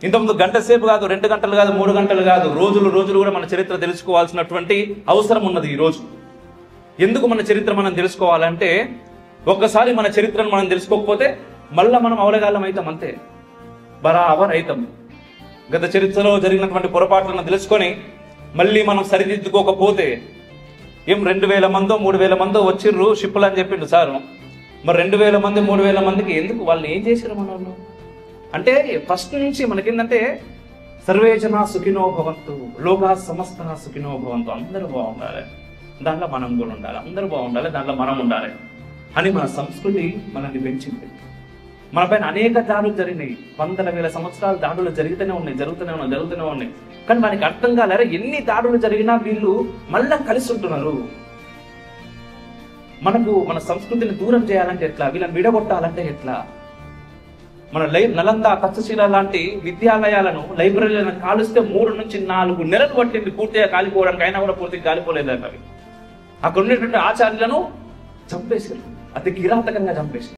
ఇంతకుముందు గంట సేపు కాదు, 2 గంటలు కాదు, 3 గంటలు కాదు, రోజులు రోజులు కూడా మన చరిత్ర తెలుసుకోవాల్సినటువంటి అవసరం ఉన్నది ఈరోజు. ఎందుకు మన చరిత్ర మనం తెలుసుకోవాలంటే, ఒక్కసారి మన చరిత్రను మనం తెలుసుకోకపోతే మళ్ళా మనం అవలగాలం అవుతాం, అంతే, బరాబర్ అవుతాం. గత చరిత్రలో జరిగినటువంటి పొరపాట్లను తెలుసుకొని మళ్ళీ మనం సరిదిద్దుకోకపోతే, ఏం 2000 మందో 3000 మందో వచ్చిర్రు షిప్పులు అని చెప్పిండు సార్. మరి 2000 మంది 3000 మందికి ఎందుకు, వాళ్ళు ఏం చేశారు మన వాళ్ళు అంటే, ఫస్ట్ నుంచి మనకేంటంటే సర్వే జనా సుఖినో భవంతు, లోకా సమస్త సుఖినో భవంతు, అందరూ బాగుండాలి, దాంట్లో మనం కూడా ఉండాలి, అందరూ బాగుండాలి, దాంట్లో మనం ఉండాలి అని మన సంస్కృతి మనల్ని పెంచింది. మన పైన అనేక దాడులు జరిగినాయి, వందల వేల సంవత్సరాలు దాడులు జరుగుతూనే ఉన్నాయి. కానీ మనకి అర్థం కాలేరా, ఎన్ని దాడులు జరిగినా వీళ్ళు మళ్ళా కలిసి ఉంటున్నారు. మనకు మన సంస్కృతిని దూరం చేయాలంటే ఎట్లా, వీళ్ళని విడగొట్టాలంటే ఎట్లా? మన నలంద, తక్షశిల లాంటి విద్యాలయాలను, లైబ్రరీలను కాలుస్తే 3 నుంచి 4 నెలలు పట్టింది పూర్తిగా కాలిపోవడానికి. అయినా కూడా పూర్తిగా కాలిపోలేదు. అవి అక్కడ ఉండేటువంటి ఆచార్యులను చంపేశారు, అతి కిరాతకంగా చంపేశారు.